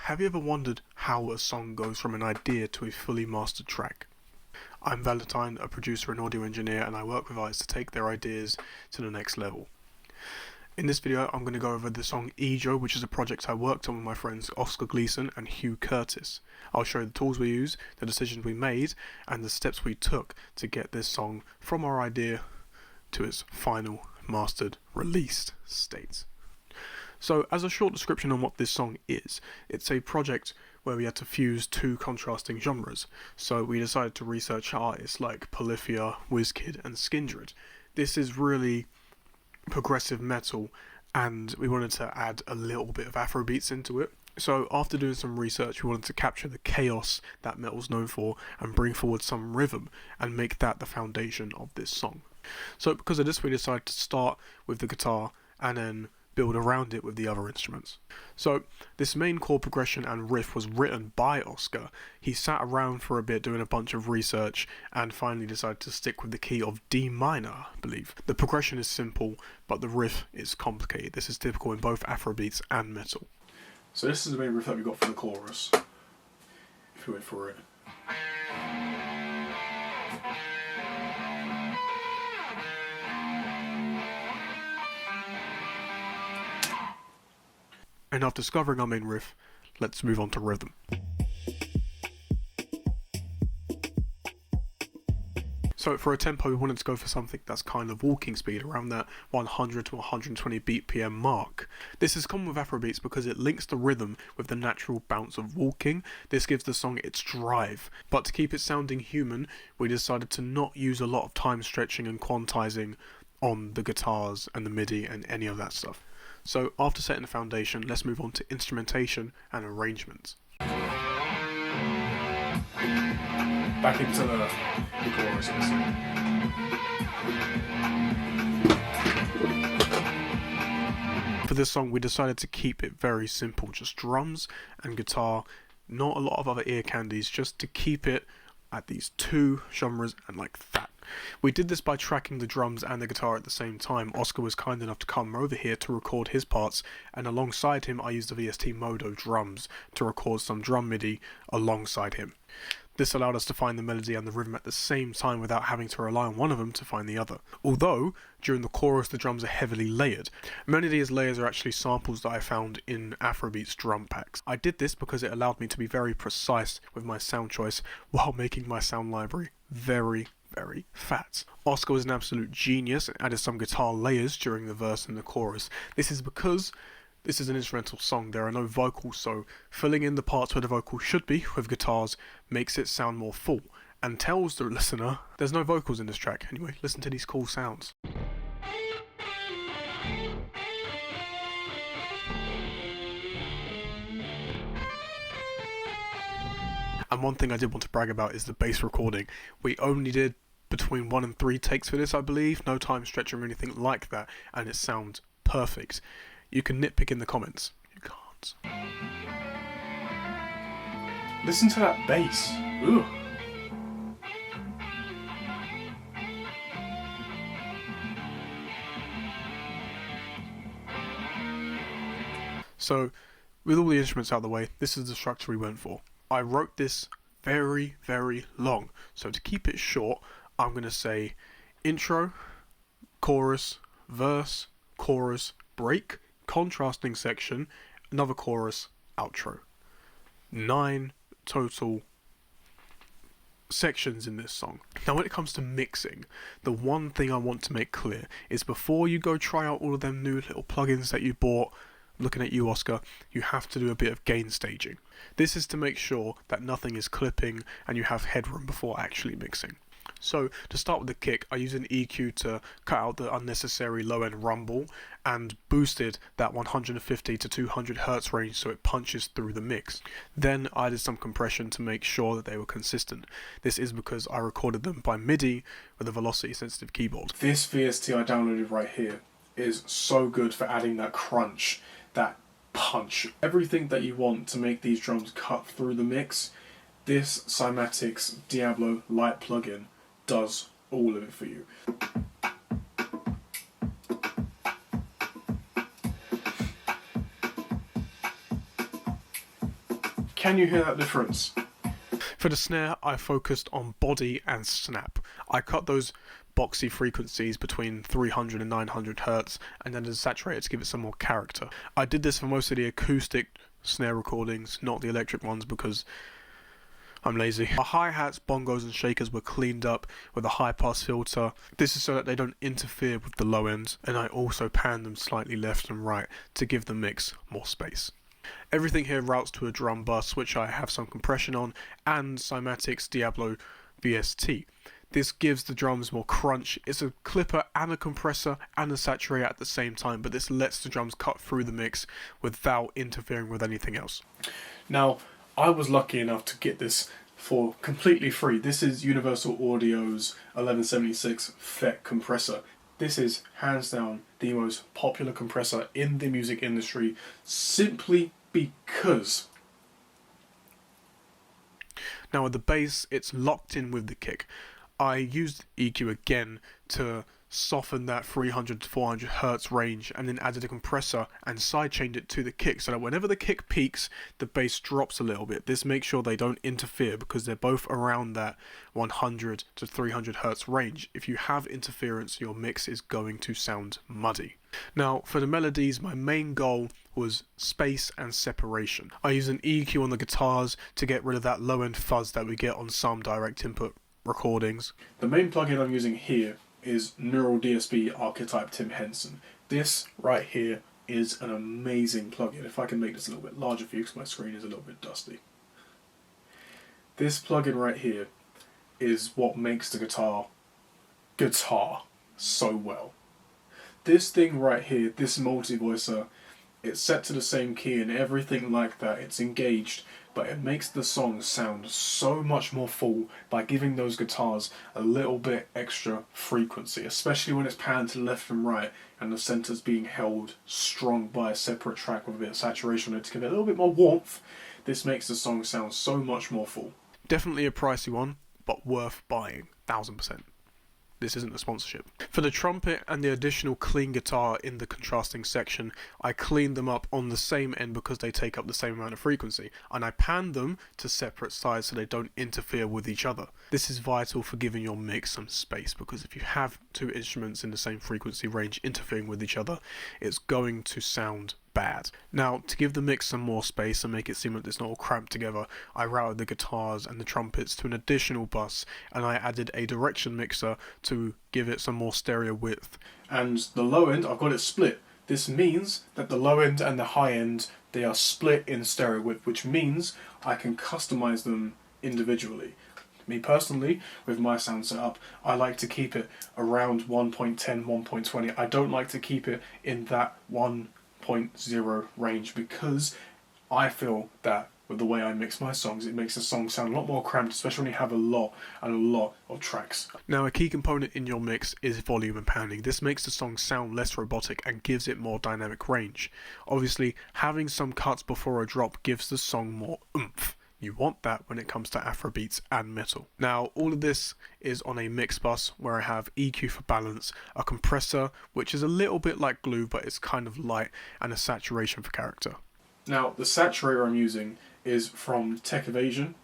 Have you ever wondered how a song goes from an idea to a fully mastered track? I'm VLENTN, a producer and audio engineer, and I work with artists to take their ideas to the next level. In this video, I'm going to go over the song Ego, which is a project I worked on with my friends Oscar Gleeson and Hugh. I'll show you the tools we used, the decisions we made, and the steps we took to get this song from our idea to its final mastered released state. So, as a short description on what this song is, it's a project where we had to fuse two contrasting genres. So we decided to research artists like Polyphia, Wizkid and Skindred. This is really progressive metal, and we wanted to add a little bit of Afro beats into it. So after doing some research, we wanted to capture the chaos that metal's known for and bring forward some rhythm and make that the foundation of this song. So because of this, we decided to start with the guitar and then build around it with the other instruments. So this main chord progression and riff was written by Oscar. He sat around for a bit doing a bunch of research and finally decided to stick with the key of D minor, I believe. The progression is simple, but the riff is complicated. This is typical in both Afrobeats and metal. So this is the main riff that we got for the chorus. If we wait for it. And after discovering our main riff, let's move on to rhythm. So for a tempo, we wanted to go for something that's kind of walking speed, around that 100 to 120 BPM mark. This is common with Afrobeats because it links the rhythm with the natural bounce of walking. This gives the song its drive. But to keep it sounding human, we decided to not use a lot of time stretching and quantizing on the guitars and the MIDI and any of that stuff. So after setting the foundation, let's move on to instrumentation and arrangements. Back into the chorus. For this song, we decided to keep it very simple, just drums and guitar, not a lot of other ear candies, just to keep it at these two genres and like that. We did this by tracking the drums and the guitar at the same time. Oscar was kind enough to come over here to record his parts, and alongside him I used the VST Modo drums to record some drum MIDI alongside him. This allowed us to find the melody and the rhythm at the same time without having to rely on one of them to find the other. Although, during the chorus the drums are heavily layered. Many of these layers are actually samples that I found in Afrobeats drum packs. I did this because it allowed me to be very precise with my sound choice while making my sound library very fat. Oscar was an absolute genius and added some guitar layers during the verse and the chorus. This is because this is an instrumental song, there are no vocals, so filling in the parts where the vocals should be with guitars makes it sound more full and tells the listener there's no vocals in this track. Anyway, listen to these cool sounds. And one thing I did want to brag about is the bass recording. We only did between 1 and 3 takes for this, I believe, no time stretching or anything like that, and it sounds perfect. You can nitpick in the comments. You can't. Listen to that bass. Ugh. So, with all the instruments out of the way, this is the structure we went for. I wrote this very long, so to keep it short, I'm going to say intro, chorus, verse, chorus, break, contrasting section, another chorus, outro. 9 total sections in this song. Now when it comes to mixing, the one thing I want to make clear is before you go try out all of them new little plugins that you bought, looking at you Oscar, you have to do a bit of gain staging. This is to make sure that nothing is clipping and you have headroom before actually mixing. So to start with the kick, I used an EQ to cut out the unnecessary low-end rumble and boosted that 150 to 200 Hz range so it punches through the mix. Then I did some compression to make sure that they were consistent. This is because I recorded them by MIDI with a velocity sensitive keyboard. This VST I downloaded right here is so good for adding that crunch, that punch. Everything that you want to make these drums cut through the mix, this Cymatics Diablo Light plugin does all of it for you. Can you hear that difference? For the snare, I focused on body and snap. I cut those boxy frequencies between 300 and 900 Hz and then saturated to give it some more character. I did this for most of the acoustic snare recordings, not the electric ones, because I'm lazy. Our hi-hats, bongos and shakers were cleaned up with a high-pass filter. This is so that they don't interfere with the low end, and I also panned them slightly left and right to give the mix more space. Everything here routes to a drum bus, which I have some compression on, and Cymatic's Diablo VST. This gives the drums more crunch. It's a clipper and a compressor and a saturator at the same time, but this lets the drums cut through the mix without interfering with anything else. Now, I was lucky enough to get this for completely free. This is Universal Audio's 1176 FET compressor. This is hands down the most popular compressor in the music industry, simply because. Now with the bass, it's locked in with the kick. I used EQ again to soften that 300 to 400 Hz range and then added a compressor and sidechained it to the kick so that whenever the kick peaks, the bass drops a little bit. This makes sure they don't interfere because they're both around that 100 to 300 Hz range. If you have interference, your mix is going to sound muddy. Now for the melodies, my main goal was space and separation. I used an EQ on the guitars to get rid of that low end fuzz that we get on some direct input recordings. The main plugin I'm using here is Neural DSP Archetype Tim Henson. This right here is an amazing plugin. If I can make this a little bit larger for you because my screen is a little bit dusty. This plugin right here is what makes the guitar so well. This thing right here, this multi-voicer, it's set to the same key and everything like that. It's engaged, but it makes the song sound so much more full by giving those guitars a little bit extra frequency, especially when it's panned to left and right and the center's being held strong by a separate track with a bit of saturation on it to give it a little bit more warmth. This makes the song sound so much more full. Definitely a pricey one, but worth buying, 1000%. This isn't a sponsorship. For the trumpet and the additional clean guitar in the contrasting section, I cleaned them up on the same end because they take up the same amount of frequency, and I panned them to separate sides so they don't interfere with each other. This is vital for giving your mix some space, because if you have two instruments in the same frequency range interfering with each other, it's going to sound bad. Now, to give the mix some more space and make it seem like it's not all cramped together, I routed the guitars and the trumpets to an additional bus, and I added a direction mixer to give it some more stereo width. And the low end, I've got it split. This means that the low end and the high end, they are split in stereo width, which means I can customize them individually. Me personally, with my sound setup, I like to keep it around 1.10, 1.20. I don't like to keep it in that 1.0 range because I feel that with the way I mix my songs, it makes the song sound a lot more cramped, especially when you have a lot of tracks. Now, a key component in your mix is volume and panning. This makes the song sound less robotic and gives it more dynamic range. Obviously, having some cuts before a drop gives the song more oomph. You want that when it comes to Afrobeats and metal. Now, all of this is on a mix bus where I have EQ for balance, a compressor, which is a little bit like glue, but it's kind of light, and a saturation for character. Now, the saturator I'm using is from Tech Evasion.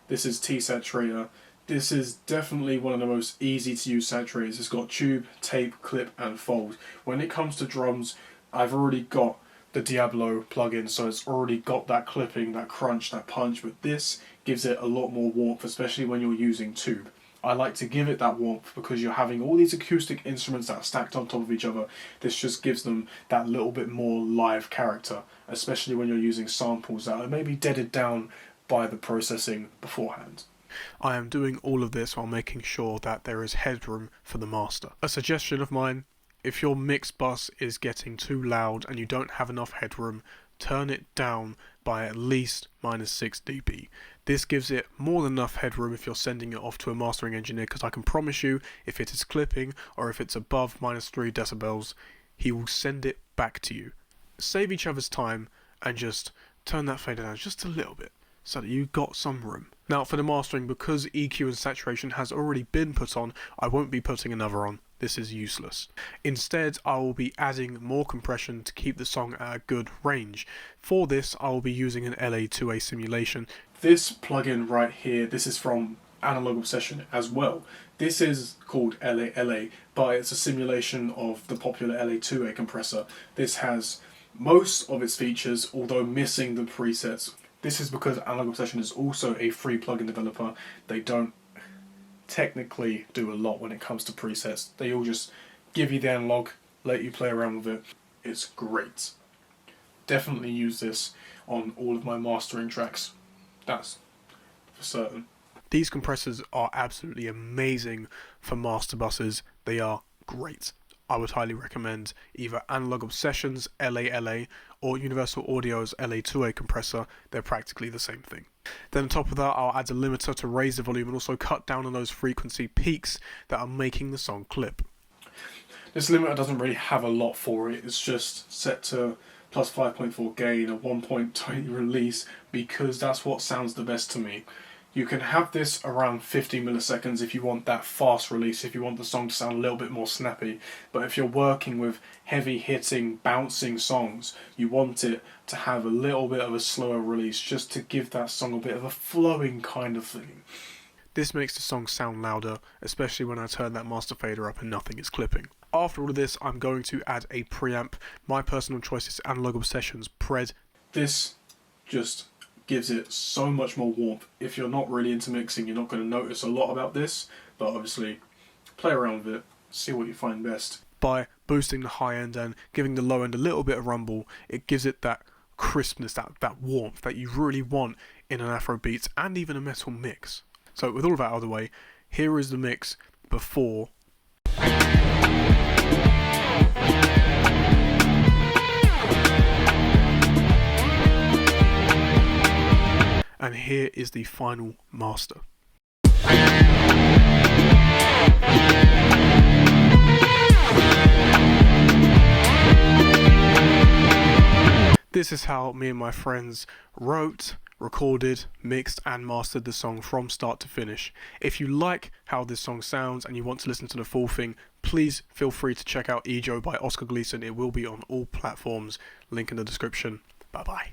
This is T-Saturator. This is definitely one of the most easy to use saturators. It's got tube, tape, clip, and fold. When it comes to drums, I've already got the Diablo plugin, so it's already got that clipping, that crunch, that punch, but this gives it a lot more warmth, especially when you're using tube. I like to give it that warmth because you're having all these acoustic instruments that are stacked on top of each other. This just gives them that little bit more live character, especially when you're using samples that are maybe deaded down by the processing beforehand. I am doing all of this while making sure that there is headroom for the master. A suggestion of mine: if your mix bus is getting too loud and you don't have enough headroom, turn it down by at least -6 dB. This gives it more than enough headroom if you're sending it off to a mastering engineer, because I can promise you, if it is clipping or if it's above -3 decibels, he will send it back to you. Save each other's time and just turn that fader down just a little bit so that you've got some room. Now for the mastering, because EQ and saturation has already been put on, I won't be putting another on. this is useless. Instead, I will be adding more compression to keep the song at a good range. For this, I will be using an LA2A simulation. This plugin right here, this is from Analog Obsession as well. This is called LA, but it's a simulation of the popular LA2A compressor. This has most of its features, although missing the presets. This is because Analog Obsession is also a free plugin developer. They don't technically do a lot when it comes to presets. They all just give you the analog, let you play around with it. It's great. Definitely use this on all of my mastering tracks. That's for certain. These compressors are absolutely amazing for master buses. They are great. I would highly recommend either Analog Obsession's LA or Universal Audio's LA2A compressor. They're practically the same thing. Then on top of that, I'll add a limiter to raise the volume and also cut down on those frequency peaks that are making the song clip. This limiter doesn't really have a lot for it. It's just set to plus 5.4 gain, a 1.20 release, because that's what sounds the best to me. You can have this around 50 milliseconds if you want that fast release, if you want the song to sound a little bit more snappy. But if you're working with heavy hitting, bouncing songs, you want it to have a little bit of a slower release, just to give that song a bit of a flowing kind of thing. This makes the song sound louder, especially when I turn that master fader up and nothing is clipping. After all of this, I'm going to add a preamp. My personal choice is Analog Obsession's Pred. This just gives it so much more warmth. If you're not really into mixing, you're not going to notice a lot about this, but obviously play around with it, see what you find best. By boosting the high end and giving the low end a little bit of rumble, it gives it that crispness, that warmth that you really want in an Afro beats and even a metal mix. So with all of that out of the way, here is the mix before. And here is the final master. This is how me and my friends wrote, recorded, mixed and mastered the song from start to finish. If you like how this song sounds and you want to listen to the full thing, please feel free to check out Ejo by Oscar Gleeson. It will be on all platforms. Link in the description. Bye bye.